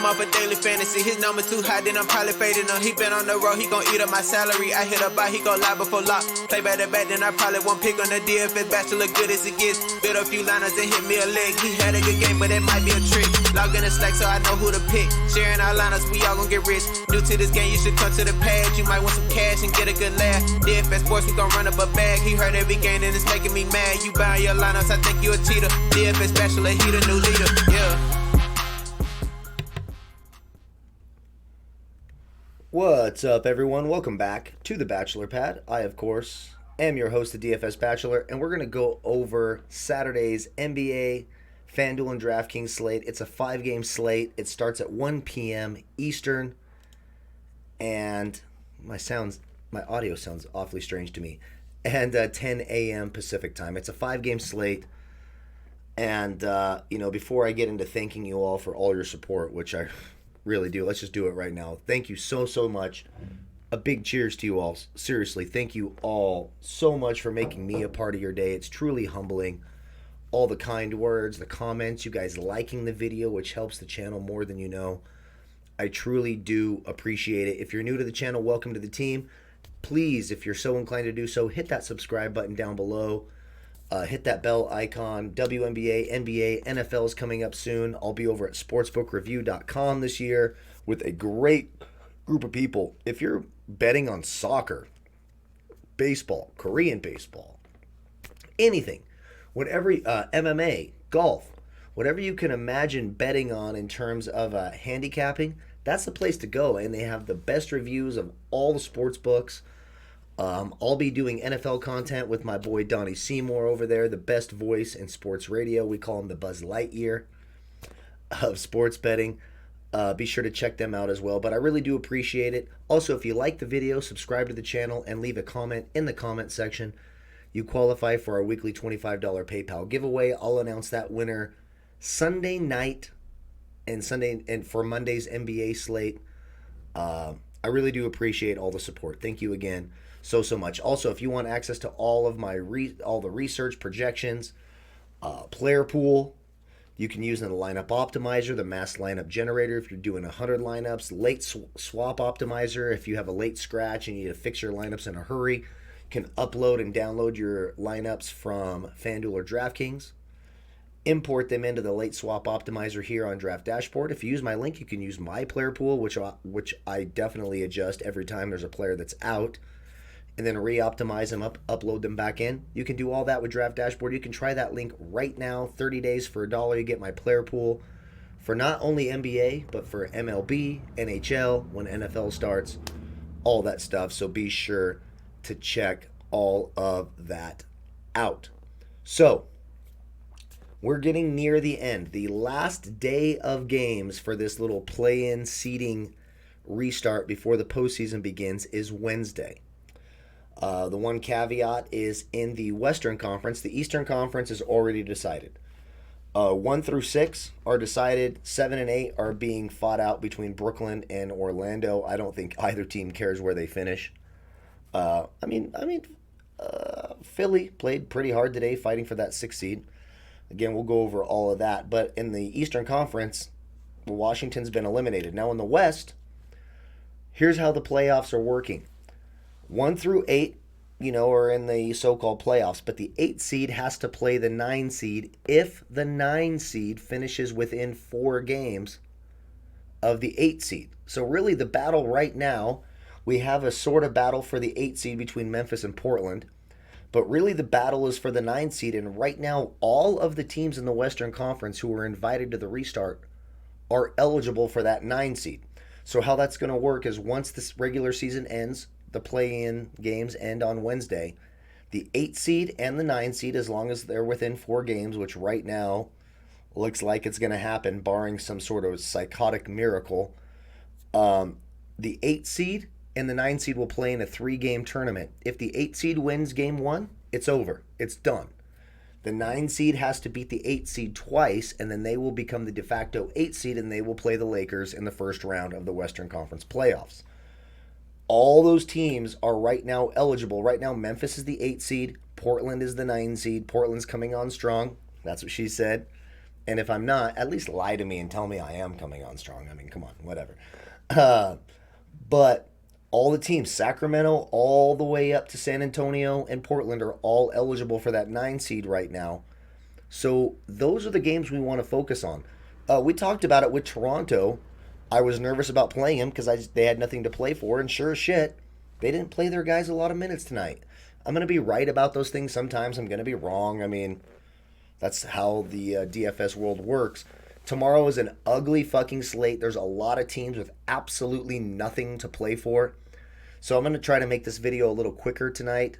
off a daily fantasy. His number too high, then I'm probably fading him. He been on the road, he gon' eat up my salary. I hit up by, he gon' lie before lock. Play back to back, then I probably won't pick on the DFS bachelor. Good as it gets. Build a few liners and hit me a leg. He had a good game, but it might be a trick. Log in the Slack so I know who to pick. Sharing our liners, we all gon' get rich. New to this game, you should come to the pad. You might want some cash and get a good laugh. DFS sports, we gon' run up a bag. He heard every game and it's making me mad. You buying your lineups, I think you a cheater. DFS bachelor, he the new leader. Yeah. What's up, everyone? Welcome back to the Bachelor Pad. I, of course, am your host, the DFS Bachelor, and we're going to go over Saturday's NBA, Fanduel, and Draftkings slate. It's a 5-game slate. It starts at 1 p.m. Eastern, and my audio sounds awfully strange to me, and 10 a.m. Pacific time. It's a 5-game slate, and, before I get into thanking you all for all your support, which I really do. Let's just do it right now. Thank you so much. A big cheers to you all. Seriously, thank you all so much for making me a part of your day. It's truly humbling. All the kind words, the comments, you guys liking the video, which helps the channel more than you know. I truly do appreciate it. If you're new to the channel, welcome to the team. Please, if you're so inclined to do so, hit that subscribe button down below. Hit that bell icon. WNBA, NBA, NFL is coming up soon. I'll be over at sportsbookreview.com this year with a great group of people. If you're betting on soccer, baseball, Korean baseball, anything, whatever, MMA, golf, whatever you can imagine betting on in terms of handicapping, that's the place to go. And they have the best reviews of all the sports books. I'll be doing NFL content with my boy Donnie Seymour over there, the best voice in sports radio. We call him the Buzz Lightyear of sports betting. Be sure to check them out as well. But I really do appreciate it. Also, if you like the video, subscribe to the channel and leave a comment in the comment section. You qualify for our weekly $25 PayPal giveaway. I'll announce that winner Sunday night and for Monday's NBA slate. I really do appreciate all the support. Thank you again so much. Also, if you want access to all of my all the research projections, player pool, you can use the lineup optimizer, the mass lineup generator if you're doing 100 lineups, late swap optimizer if you have a late scratch and you need to fix your lineups in a hurry. You can upload and download your lineups from Fanduel or Draftkings. Import them into the late swap optimizer here on Draft Dashboard. If you use my link, you can use my player pool, which I definitely adjust every time there's a player that's out, and then re-optimize them upload them back in. You can do all that with Draft Dashboard. You can try that link right now. 30 days for $1. You get my player pool for not only NBA, but for MLB, NHL, when NFL starts, all that stuff. So be sure to check all of that out. So, we're getting near the end. The last day of games for this little play-in seeding restart before the postseason begins is Wednesday. The one caveat is in the Western Conference. The Eastern Conference is already decided. 1 through 6 are decided. 7 and 8 are being fought out between Brooklyn and Orlando. I don't think either team cares where they finish. Philly played pretty hard today fighting for that 6th seed. Again, we'll go over all of that. But in the Eastern Conference, Washington's been eliminated. Now in the West, here's how the playoffs are working. 1 through 8, are in the so-called playoffs. But the 8 seed has to play the 9 seed if the 9 seed finishes within 4 games of the 8 seed. So really the battle right now, we have a sort of battle for the 8 seed between Memphis and Portland. But really the battle is for the 9 seed, and right now all of the teams in the Western Conference who were invited to the restart are eligible for that 9 seed. So how that's going to work is once this regular season ends, the play-in games end on Wednesday, the 8 seed and the 9 seed, as long as they're within 4 games, which right now looks like it's going to happen barring some sort of psychotic miracle, the 8 seed and the 9 seed will play in a 3-game tournament. If the 8 seed wins game 1, it's over. It's done. The 9 seed has to beat the 8 seed twice, and then they will become the de facto 8 seed, and they will play the Lakers in the first round of the Western Conference playoffs. All those teams are right now eligible. Right now, Memphis is the 8 seed. Portland is the 9 seed. Portland's coming on strong. That's what she said. And if I'm not, at least lie to me and tell me I am coming on strong. I mean, come on, whatever. Uh, but all the teams, Sacramento all the way up to San Antonio and Portland, are all eligible for that 9 seed right now. So those are the games we want to focus on. We talked about it with Toronto. I was nervous about playing them because they had nothing to play for, and sure as shit, they didn't play their guys a lot of minutes tonight. I'm going to be right about those things sometimes. I'm going to be wrong. I mean, that's how the DFS world works. Tomorrow is an ugly fucking slate. There's a lot of teams with absolutely nothing to play for. So I'm going to try to make this video a little quicker tonight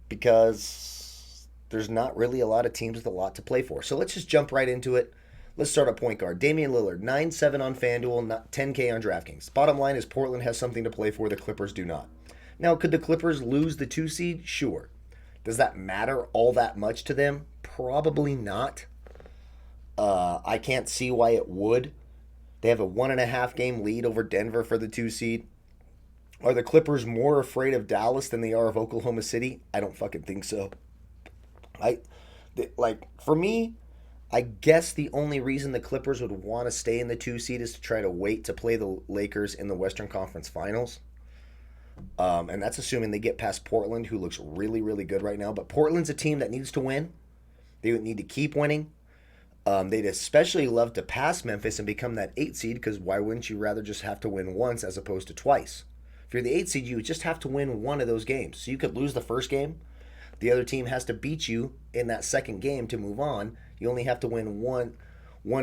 because there's not really a lot of teams with a lot to play for. So let's just jump right into it. Let's start at point guard. Damian Lillard, 9-7 on Fanduel, 10K on DraftKings. Bottom line is Portland has something to play for. The Clippers do not. Now, could the Clippers lose the 2 seed? Sure. Does that matter all that much to them? Probably not. I can't see why it would. They have a 1.5 game lead over Denver for the 2 seed. Are the Clippers more afraid of Dallas than they are of Oklahoma City? I don't fucking think so. For me, I guess the only reason the Clippers would want to stay in the 2 seed is to try to wait to play the Lakers in the Western Conference Finals. And that's assuming they get past Portland, who looks really, really good right now. But Portland's a team that needs to win. They would need to keep winning. They'd especially love to pass Memphis and become that 8 seed, because why wouldn't you rather just have to win once as opposed to twice? If you're the 8 seed, you would just have to win one of those games. So you could lose the first game. The other team has to beat you in that second game to move on. You only have to win one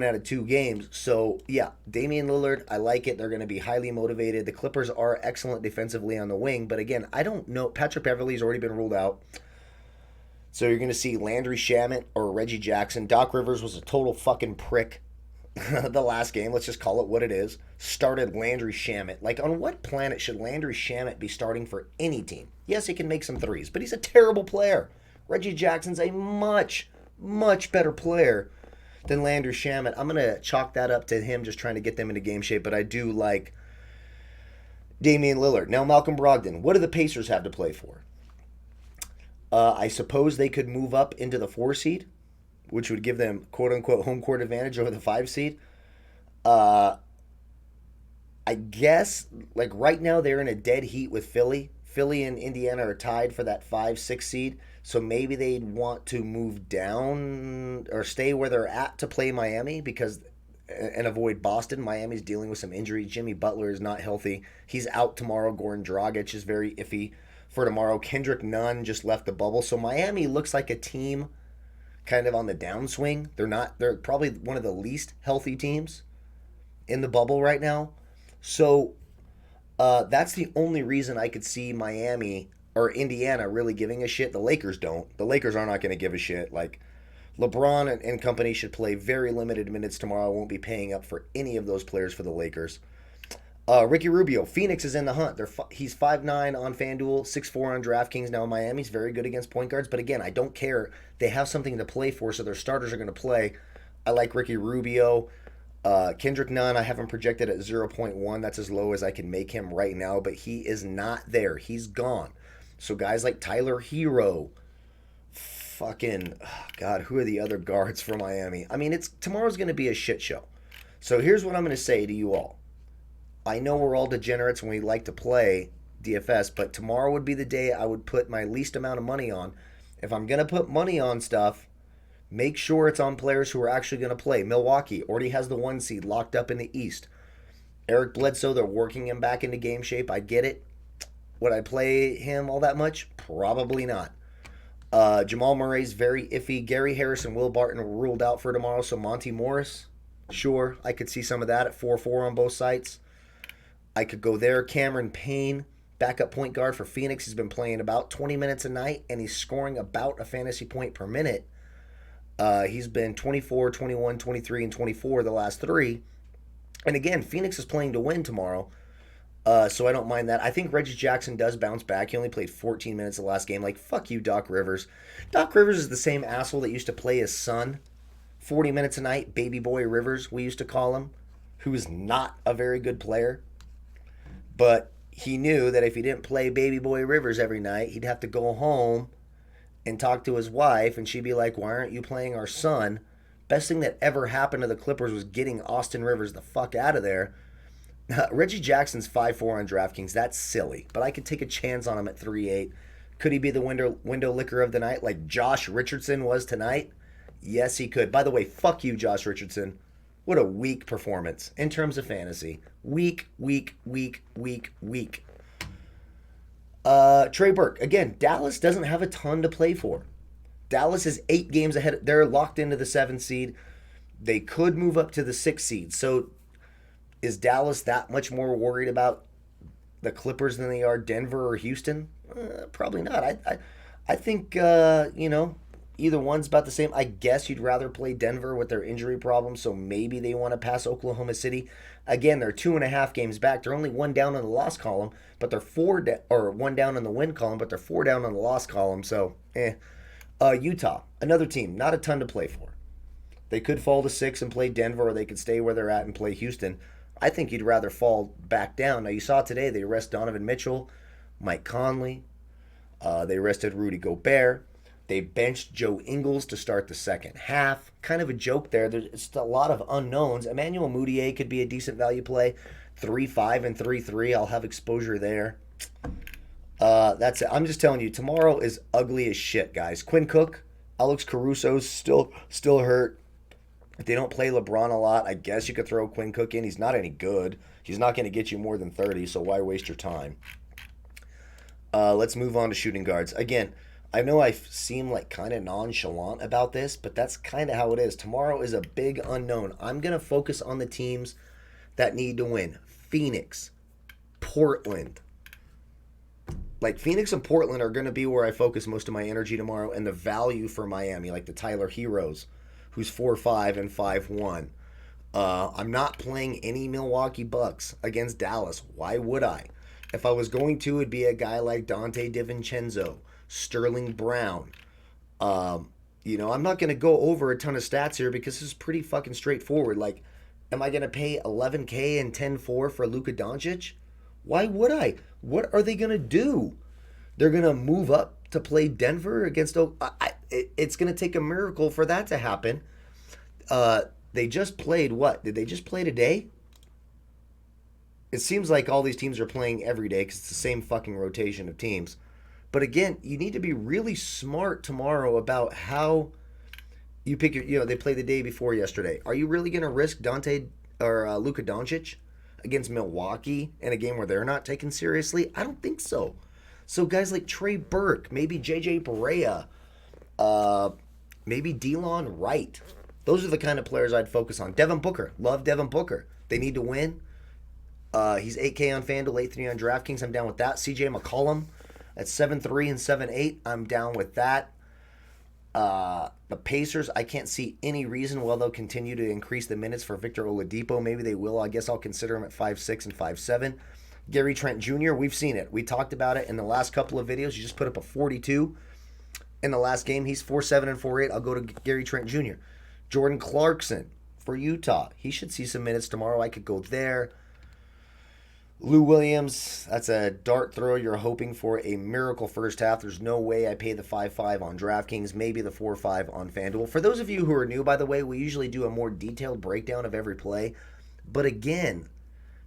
out of 2 games. So, yeah, Damian Lillard, I like it. They're going to be highly motivated. The Clippers are excellent defensively on the wing. But, again, I don't know. Patrick Beverley's already been ruled out. So you're going to see Landry Shamet or Reggie Jackson. Doc Rivers was a total fucking prick the last game. Let's just call it what it is. Started Landry Shamet. Like, on what planet should Landry Shamet be starting for any team? Yes, he can make some threes, but he's a terrible player. Reggie Jackson's a much, much better player than Landry Shamet. I'm going to chalk that up to him just trying to get them into game shape, but I do like Damian Lillard. Now, Malcolm Brogdon. What do the Pacers have to play for? I suppose they could move up into the 4 seed, which would give them quote-unquote home court advantage over the 5 seed. I guess, like right now, they're in a dead heat with Philly. Philly and Indiana are tied for that 5-6 seed, so maybe they'd want to move down or stay where they're at to play Miami and avoid Boston. Miami's dealing with some injuries. Jimmy Butler is not healthy. He's out tomorrow. Goran Dragic is very iffy for tomorrow. Kendrick Nunn just left the bubble. So Miami looks like a team kind of on the downswing. They're probably one of the least healthy teams in the bubble right now. So that's the only reason I could see Miami or Indiana really giving a shit. The Lakers don't. The Lakers are not going to give a shit. Like, LeBron and company should play very limited minutes tomorrow. I won't be paying up for any of those players for the Lakers. Ricky Rubio, Phoenix is in the hunt. He's 5'9" on FanDuel, 6'4" on DraftKings. Now, Miami's very good against point guards, but again, I don't care. They have something to play for, so their starters are going to play. I like Ricky Rubio. Kendrick Nunn, I have him projected at 0.1. That's as low as I can make him right now, but he is not there. He's gone. So guys like Tyler Hero, God, who are the other guards for Miami? I mean, tomorrow's going to be a shit show. So here's what I'm going to say to you all. I know we're all degenerates when we like to play DFS, but tomorrow would be the day I would put my least amount of money on. If I'm going to put money on stuff, make sure it's on players who are actually going to play. Milwaukee already has the 1 seed locked up in the East. Eric Bledsoe, they're working him back into game shape. I get it. Would I play him all that much? Probably not. Jamal Murray's very iffy. Gary Harris and Will Barton were ruled out for tomorrow, so Monty Morris, sure, I could see some of that at 4-4 on both sites. I could go there. Cameron Payne, backup point guard for Phoenix. He's been playing about 20 minutes a night, and he's scoring about a fantasy point per minute. He's been 24, 21, 23, and 24 the last 3. And again, Phoenix is playing to win tomorrow, so I don't mind that. I think Reggie Jackson does bounce back. He only played 14 minutes the last game. Like, fuck you, Doc Rivers. Doc Rivers is the same asshole that used to play his son 40 minutes a night, Baby Boy Rivers, we used to call him, who is not a very good player. But he knew that if he didn't play Baby Boy Rivers every night, he'd have to go home and talk to his wife, and she'd be like, "Why aren't you playing our son?" Best thing that ever happened to the Clippers was getting Austin Rivers the fuck out of there. Reggie Jackson's 5'4" on DraftKings. That's silly, but I could take a chance on him at 3.8. Could he be the window licker of the night like Josh Richardson was tonight? Yes, he could. By the way, fuck you, Josh Richardson. What a weak performance in terms of fantasy. Weak. Trey Burke. Again, Dallas doesn't have a ton to play for. Dallas is 8 games ahead. They're locked into the 7th seed. They could move up to the 6th seed. So is Dallas that much more worried about the Clippers than they are Denver or Houston? Probably not. I think, either one's about the same. I guess you'd rather play Denver with their injury problems, so maybe they want to pass Oklahoma City. Again, they're 2.5 games back. They're only 1 down in the loss column, but they're 1 down in the win column, but they're 4 down in the loss column. So, Utah, another team, not a ton to play for. They could fall to 6 and play Denver, or they could stay where they're at and play Houston. I think you'd rather fall back down. Now, you saw today they arrest Donovan Mitchell, Mike Conley. They arrested Rudy Gobert. They benched Joe Ingles to start the second half. Kind of a joke there. There's a lot of unknowns. Emmanuel Mudiay could be a decent value play. 3-5 and 3-3. I'll have exposure there. That's it. I'm just telling you, tomorrow is ugly as shit, guys. Quinn Cook, Alex Caruso's still hurt. If they don't play LeBron a lot, I guess you could throw Quinn Cook in. He's not any good. He's not going to get you more than 30, so why waste your time? Let's move on to shooting guards. Again, I know I seem like kind of nonchalant about this, but that's kind of how it is. Tomorrow is a big unknown. I'm going to focus on the teams that need to win. Phoenix, Portland. Like Phoenix and Portland are going to be where I focus most of my energy tomorrow, and the value for Miami, like the Tyler Heroes, who's 4-5 and 5-1. I'm not playing any Milwaukee Bucks against Dallas. Why would I? If I was going to, it'd be a guy like Dante DiVincenzo, Sterling Brown. I'm not going to go over a ton of stats here because this is pretty fucking straightforward. Like, am I going to pay $11K and 10-4 for Luka Doncic? Why would I? What are they going to do? They're going to move up to play Denver against... It's going to take a miracle for that to happen. They just played what? Did they just play today? It seems like all these teams are playing every day because it's the same fucking rotation of teams. But again, you need to be really smart tomorrow about how you pick your... they played the day before yesterday. Are you really going to risk Dante or Luka Doncic against Milwaukee in a game where they're not taken seriously? I don't think so. So guys like Trey Burke, maybe JJ Barea, maybe Delon Wright. Those are the kind of players I'd focus on. Devin Booker. Love Devin Booker. They need to win. He's 8K on Fanduel, 8-3 on DraftKings. I'm down with that. CJ McCollum at 7-3 and 7-8. I'm down with that. The Pacers, I can't see any reason why they'll continue to increase the minutes for Victor Oladipo. Maybe they will. I guess I'll consider him at 5-6 and 5-7. Gary Trent Jr., we've seen it. We talked about it in the last couple of videos. He just put up a 42 in the last game. He's 4-7 and 4-8. I'll go to Gary Trent Jr. Jordan Clarkson for Utah. He should see some minutes tomorrow. I could go there. Lou Williams, that's a dart throw. You're hoping for a miracle first half. There's no way I pay the 5-5 on DraftKings, maybe the 4-5 on FanDuel. For those of you who are new, by the way, we usually do a more detailed breakdown of every play. But again,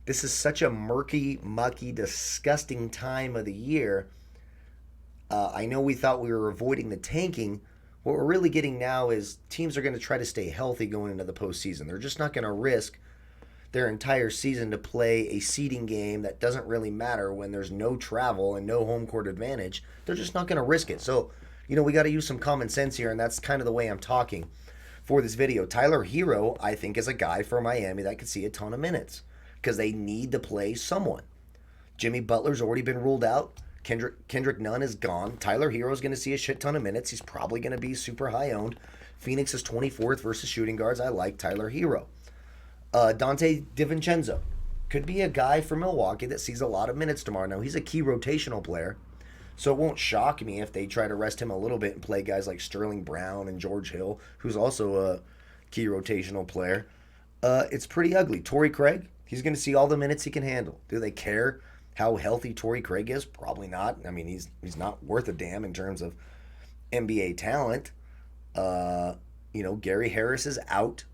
this is such a murky, mucky, disgusting time of the year. I know we thought we were avoiding the tanking. What we're really getting now is teams are going to try to stay healthy going into the postseason. They're just not going to risk their entire season to play a seeding game that doesn't really matter when there's no travel and no home court advantage. They're just not going to risk it. So, we got to use some common sense here, and that's kind of the way I'm talking for this video. Tyler Hero, I think, is a guy for Miami that could see a ton of minutes because they need to play someone. Jimmy Butler's already been ruled out. Kendrick Nunn is gone. Tyler Hero's going to see a shit ton of minutes. He's probably going to be super high owned. Phoenix is 24th versus shooting guards. I like Tyler Hero. Dante DiVincenzo could be a guy for Milwaukee that sees a lot of minutes tomorrow. Now, he's a key rotational player, so it won't shock me if they try to rest him a little bit and play guys like Sterling Brown and George Hill, who's also a key rotational player. It's pretty ugly. Torrey Craig, he's going to see all the minutes he can handle. Do they care how healthy Torrey Craig is? Probably not. I mean, he's not worth a damn in terms of NBA talent. Gary Harris is out.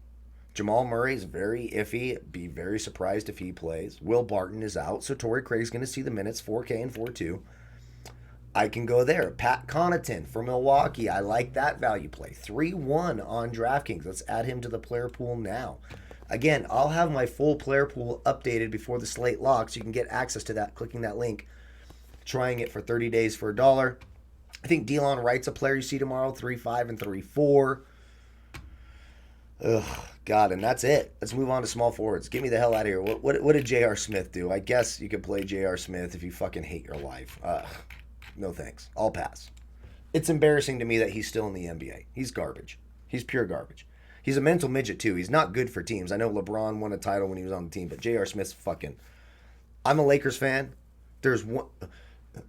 Jamal Murray is very iffy. Be very surprised if he plays. Will Barton is out. So Torrey Craig's going to see the minutes, 4K and 4-2. I can go there. Pat Connaughton for Milwaukee. I like that value play. 3-1 on DraftKings. Let's add him to the player pool now. Again, I'll have my full player pool updated before the slate locks. You can get access to that clicking that link, trying it for 30 days for $1. I think Delon Wright's a player you see tomorrow, 3-5 and 3-4. Ugh, God, and that's it. Let's move on to small forwards. Get me the hell out of here. What did J.R. Smith do? I guess you could play J.R. Smith if you fucking hate your life. No thanks. I'll pass. It's embarrassing to me that he's still in the NBA. He's garbage. He's pure garbage. He's a mental midget, too. He's not good for teams. I know LeBron won a title when he was on the team, but J.R. Smith's fucking... I'm a Lakers fan. There's one...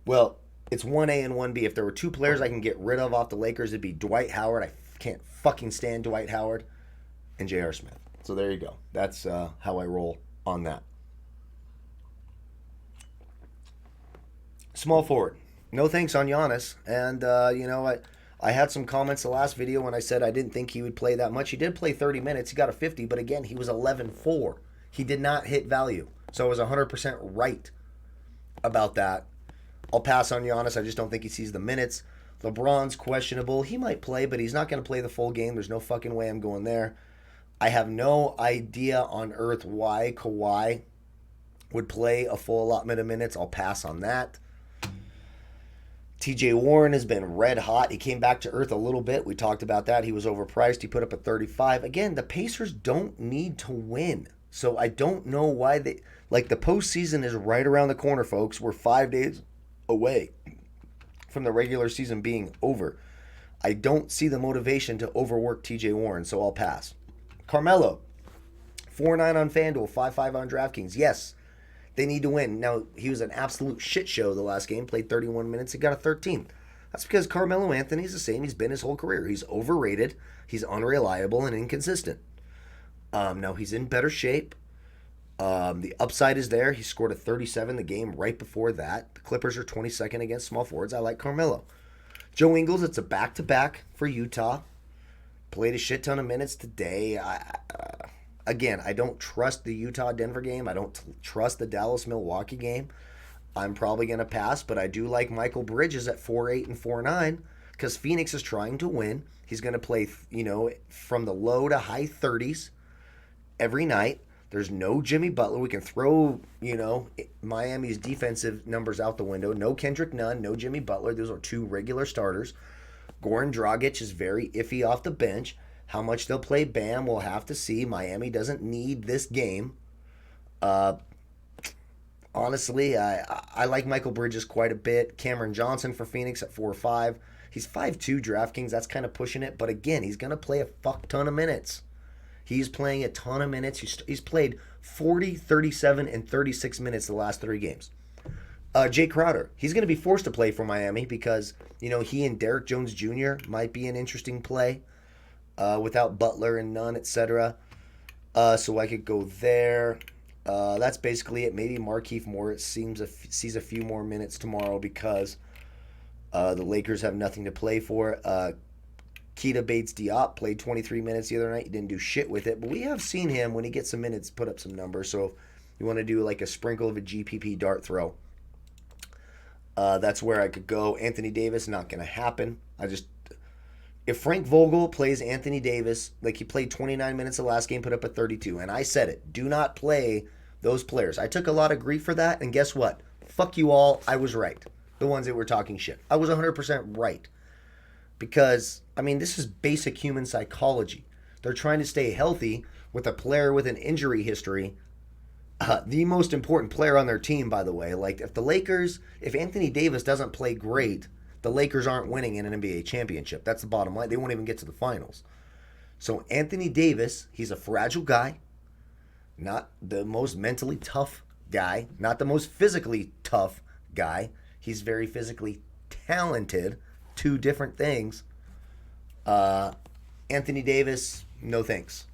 Well, it's 1A and 1B. If there were two players I can get rid of off the Lakers, it'd be Dwight Howard. I can't fucking stand Dwight Howard. And J.R. Smith. So there you go. That's how I roll on that. Small forward. No thanks on Giannis. And, I had some comments the last video when I said I didn't think he would play that much. He did play 30 minutes. He got a 50, but again, he was 11-4. He did not hit value. So I was 100% right about that. I'll pass on Giannis. I just don't think he sees the minutes. LeBron's questionable. He might play, but he's not going to play the full game. There's no fucking way I'm going there. I have no idea on earth why Kawhi would play a full allotment of minutes. I'll pass on that. TJ Warren has been red hot. He came back to earth a little bit. We talked about that. He was overpriced. He put up a 35. Again, the Pacers don't need to win. So I don't know why they... Like, the postseason is right around the corner, folks. We're 5 days away from the regular season being over. I don't see the motivation to overwork TJ Warren, so I'll pass. Carmelo, 4-9 on Fanduel, 5-5 on DraftKings. Yes, they need to win. Now, he was an absolute shit show the last game, played 31 minutes, he got a 13. That's because Carmelo Anthony's the same he's been his whole career. He's overrated, he's unreliable, and inconsistent. Now, he's in better shape. The upside is there. He scored a 37 the game right before that. The Clippers are 22nd against small forwards. I like Carmelo. Joe Ingles, it's a back-to-back for Utah. Played a shit ton of minutes today. Again, I don't trust the Utah-Denver game. I don't trust the Dallas-Milwaukee game. I'm probably going to pass, but I do like Michael Bridges at 4-8 and 4-9 because Phoenix is trying to win. He's going to play, from the low to high 30s every night. There's no Jimmy Butler. We can throw, Miami's defensive numbers out the window. No Kendrick Nunn, no Jimmy Butler. Those are two regular starters. Goran Dragic is very iffy off the bench. How much they'll play Bam, we'll have to see. Miami doesn't need this game. Honestly, I like Michael Bridges quite a bit. Cameron Johnson for Phoenix at 4-5. He's 5'2", DraftKings. That's kind of pushing it. But again, he's going to play a fuck ton of minutes. He's playing a ton of minutes. He's played 40, 37, and 36 minutes the last 3 games. Jay Crowder, he's going to be forced to play for Miami because, he and Derrick Jones Jr. might be an interesting play without Butler and Nunn, etc. So I could go there. That's basically it. Maybe Markieff Morris sees a few more minutes tomorrow because the Lakers have nothing to play for. Keita Bates-Diop played 23 minutes the other night. He didn't do shit with it, but we have seen him when he gets some minutes put up some numbers. So if you want to do like a sprinkle of a GPP dart throw, that's where I could go. Anthony Davis, not going to happen. If Frank Vogel plays Anthony Davis, like he played 29 minutes the last game, put up a 32, and I said it, do not play those players. I took a lot of grief for that, and guess what? Fuck you all, I was right. The ones that were talking shit. I was 100% right. Because, this is basic human psychology. They're trying to stay healthy with a player with an injury history. The most important player on their team, by the way. Like, if Anthony Davis doesn't play great, the Lakers aren't winning an NBA championship. That's the bottom line. They won't even get to the finals. So Anthony Davis, he's a fragile guy. Not the most mentally tough guy. Not the most physically tough guy. He's very physically talented. 2 different things. Anthony Davis, no thanks.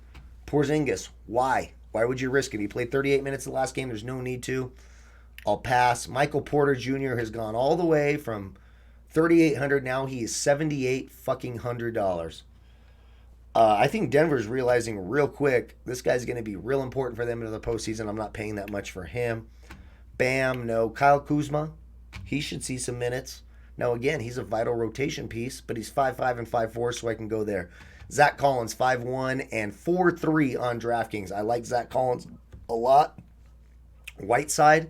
Porzingis, why? Why would you risk it? He played 38 minutes the last game. There's no need to. I'll pass. Michael Porter Jr. has gone all the way from $3,800 now. He is $78 fucking $100. I think Denver's realizing real quick this guy's going to be real important for them into the postseason. I'm not paying that much for him. Bam, no. Kyle Kuzma, he should see some minutes. Now, again, he's a vital rotation piece, but he's 5'5" and 5'4", so I can go there. Zach Collins, 5'1" and 4'3" on DraftKings. I like Zach Collins a lot. Whiteside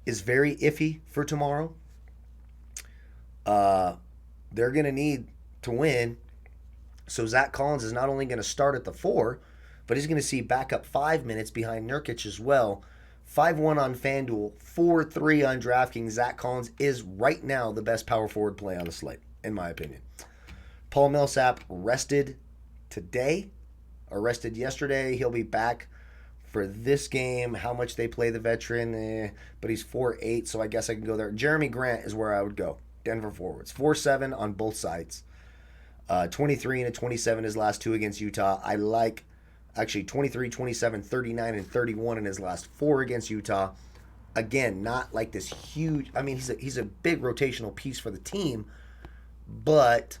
is very iffy for tomorrow. They're going to need to win. So Zach Collins is not only going to start at the 4, but he's going to see backup 5 minutes behind Nurkic as well. 5-1 on Fanduel, 4-3 on DraftKings. Zach Collins is right now the best power forward play on the slate, in my opinion. Paul Millsap rested today, or rested yesterday. He'll be back for this game. How much they play the veteran, but he's 4-8, so I guess I can go there. Jeremy Grant is where I would go. Denver forwards, 4-7 on both sides. 23 and a 27 his last 2 against Utah. I like, actually 23, 27, 39, and 31 in his last 4 against Utah. Again, not like this huge, I mean, he's a big rotational piece for the team, but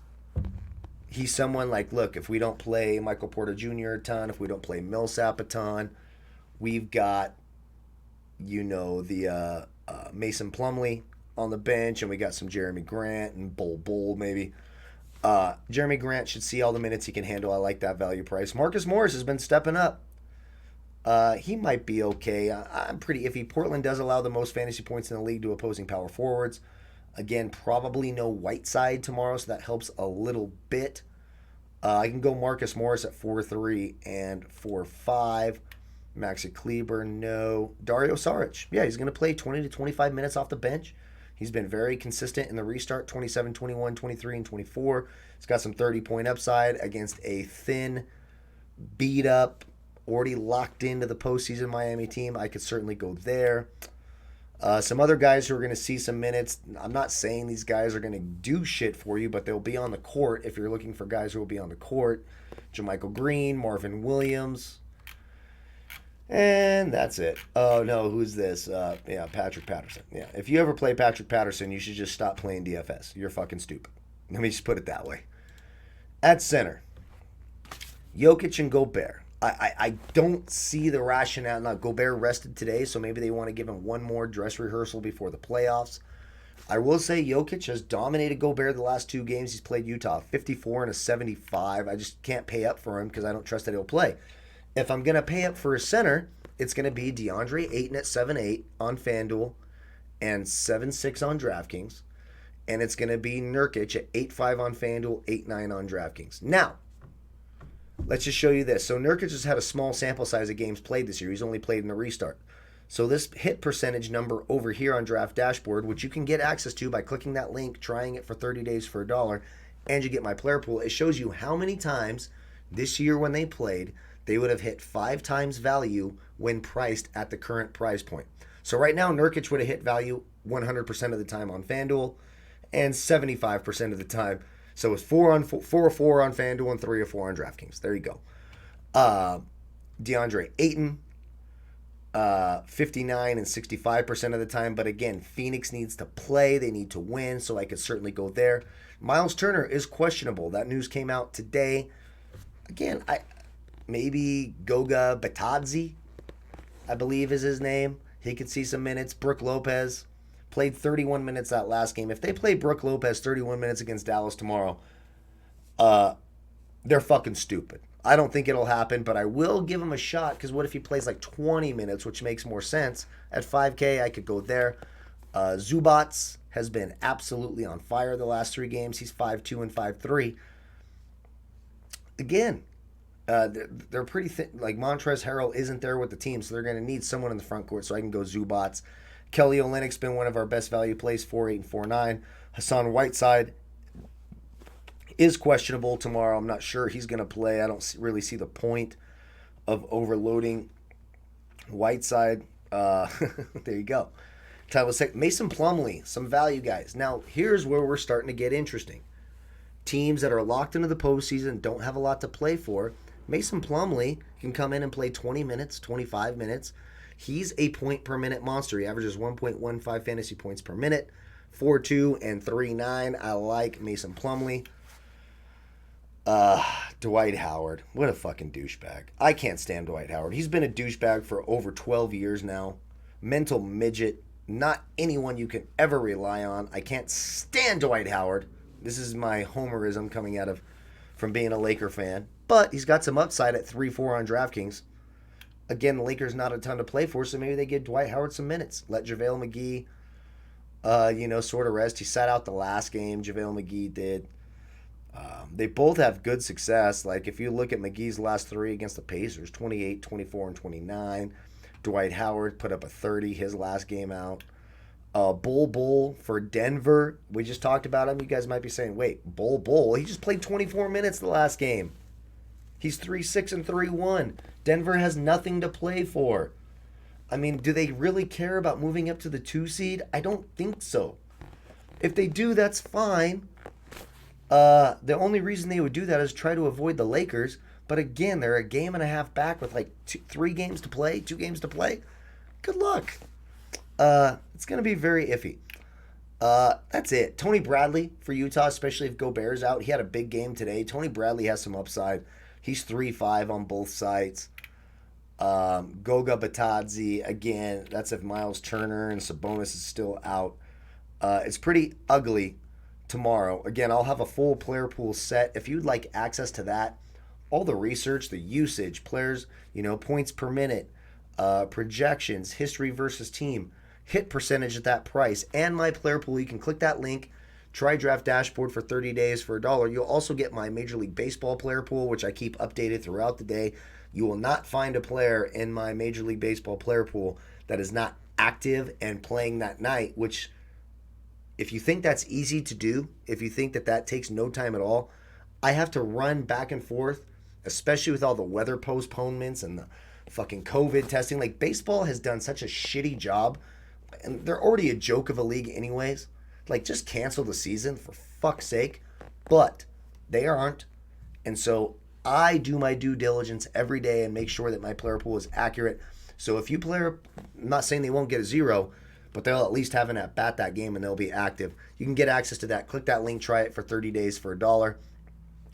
he's someone like, look, if we don't play Michael Porter Jr. a ton, if we don't play Millsap a ton, we've got, the Mason Plumlee on the bench, and we got some Jeremy Grant and Bull maybe. Jeremy Grant should see all the minutes he can handle. I like that value price. Marcus Morris has been stepping up. He might be okay. I'm pretty iffy. Portland does allow the most fantasy points in the league to opposing power forwards. Again, probably no Whiteside tomorrow, so that helps a little bit. I can go Marcus Morris at 4-3 and 4-5. Maxi Kleber, no. Dario Saric, yeah, he's going to play 20 to 25 minutes off the bench. He's been very consistent in the restart, 27, 21, 23, and 24. He's got some 30-point upside against a thin, beat-up, already locked into the postseason Miami team. I could certainly go there. Some other guys who are going to see some minutes. I'm not saying these guys are going to do shit for you, but they'll be on the court if you're looking for guys who will be on the court. JaMychal Green, Marvin Williams. And that's it. Oh, no, who's this? Patrick Patterson. Yeah, if you ever play Patrick Patterson, you should just stop playing DFS. You're fucking stupid. Let me just put it that way. At center, Jokic and Gobert. I don't see the rationale. Now, Gobert rested today, so maybe they want to give him one more dress rehearsal before the playoffs. I will say Jokic has dominated Gobert the last 2 games he's played Utah, 54 and a 75. I just can't pay up for him because I don't trust that he'll play. If I'm going to pay up for a center, it's going to be DeAndre Ayton at 7-8 on FanDuel and 7-6 on DraftKings. And it's going to be Nurkic at 8-5 on FanDuel, 8-9 on DraftKings. Now, let's just show you this. So Nurkic has had a small sample size of games played this year. He's only played in the restart. So this hit percentage number over here on Draft Dashboard, which you can get access to by clicking that link, trying it for 30 days for $1, and you get my player pool. It shows you how many times this year when they played, they would have hit 5 times value when priced at the current price point. So right now, Nurkic would have hit value 100% of the time on FanDuel and 75% of the time. So it's 4 or 4 on FanDuel and 3 or 4 on DraftKings. There you go. DeAndre Ayton, 59 and 65% of the time. But again, Phoenix needs to play. They need to win, so I could certainly go there. Miles Turner is questionable. That news came out today. Again, maybe Goga Batadze, I believe is his name. He could see some minutes. Brook Lopez played 31 minutes that last game. If they play Brook Lopez 31 minutes against Dallas tomorrow, they're fucking stupid. I don't think it'll happen, but I will give him a shot because what if he plays like 20 minutes, which makes more sense. At 5K, I could go there. Zubats has been absolutely on fire the last 3 games. He's 5-2 and 5-3. Again, they're pretty thin. Like Montrezl Harrell isn't there with the team, so they're going to need someone in the front court. So I can go Zubats. Kelly Olynyk's been one of our best value plays, 4-8 and 4-9. Hassan Whiteside is questionable tomorrow. I'm not sure he's going to play. I don't really see the point of overloading Whiteside. There you go. Title 6. Mason Plumlee, some value guys. Now, here's where we're starting to get interesting. Teams that are locked into the postseason don't have a lot to play for. Mason Plumlee can come in and play 20 minutes, 25 minutes. He's a point per minute monster. He averages 1.15 fantasy points per minute, 4-2 and 3-9. I like Mason Plumlee. Dwight Howard. What a fucking douchebag. I can't stand Dwight Howard. He's been a douchebag for over 12 years now. Mental midget. Not anyone you can ever rely on. I can't stand Dwight Howard. This is my homerism coming out of from being a Laker fan. But he's got some upside at 3-4 on DraftKings. Again, the Lakers not a ton to play for, so maybe they give Dwight Howard some minutes. Let JaVale McGee, sort of rest. He sat out the last game. JaVale McGee did. They both have good success. Like, if you look at McGee's last three against the Pacers, 28, 24, and 29. Dwight Howard put up a 30 his last game out. Bull for Denver. We just talked about him. You guys might be saying, wait, Bull. He just played 24 minutes the last game. He's 3-6 and 3-1. Denver has nothing to play for. I mean, do they really care about moving up to the 2 seed? I don't think so. If they do, that's fine. The only reason they would do that is try to avoid the Lakers. But again, they're a game and a half back with like 2 games to play. Good luck. It's going to be very iffy. That's it. Tony Bradley for Utah, especially if Gobert's out. He had a big game today. Tony Bradley has some upside. He's 3-5 on both sides. Goga Batadze, again, that's if Miles Turner and Sabonis is still out. It's pretty ugly tomorrow. Again, I'll have a full player pool set. If you'd like access to that, all the research, the usage, players, points per minute, projections, history versus team, hit percentage at that price, and my player pool, you can click that link. Try Draft Dashboard for 30 days for $1. You'll also get my Major League Baseball player pool, which I keep updated throughout the day. You will not find a player in my Major League Baseball player pool that is not active and playing that night, which if you think that's easy to do, if you think that takes no time at all, I have to run back and forth, especially with all the weather postponements and the fucking COVID testing. Like, baseball has done such a shitty job, and they're already a joke of a league anyways. Like, just cancel the season for fuck's sake. But they aren't. And so I do my due diligence every day and make sure that my player pool is accurate. So if you I'm not saying they won't get a 0, but they'll at least have an at-bat that game and they'll be active. You can get access to that. Click that link. Try it for 30 days for $1.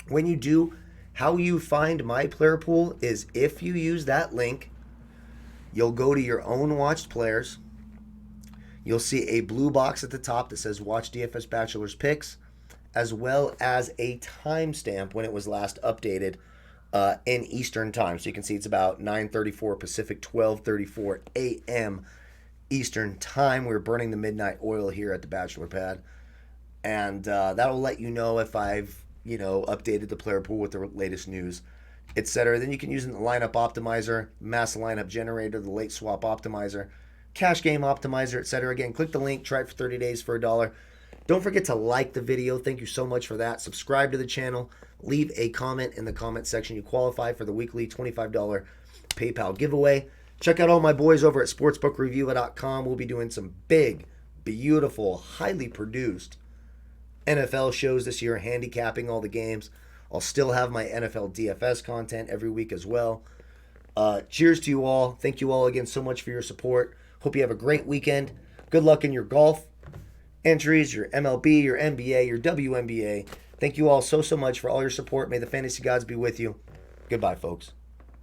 When you do, how you find my player pool is if you use that link, you'll go to your own watched players. You'll see a blue box at the top that says Watch DFS Bachelor's Picks, as well as a timestamp when it was last updated in Eastern Time. So you can see it's about 9:34 Pacific, 12:34 a.m. Eastern Time. We're burning the midnight oil here at the Bachelor Pad. And that'll let you know if I've, updated the player pool with the latest news, etc. Then you can use the lineup optimizer, mass lineup generator, the late swap optimizer, cash game optimizer, etc. Again, click the link, try it for 30 days for $1. Don't forget to like the video. Thank you so much for that. Subscribe to the channel. Leave a comment in the comment section. You qualify for the weekly $25 PayPal giveaway. Check out all my boys over at sportsbookreview.com. We'll be doing some big, beautiful, highly produced NFL shows this year, handicapping all the games. I'll still have my NFL DFS content every week as well. Cheers to you all. Thank you all again so much for your support. Hope you have a great weekend. Good luck in your golf entries, your MLB, your NBA, your WNBA. Thank you all so much for all your support. May the fantasy gods be with you. Goodbye, folks.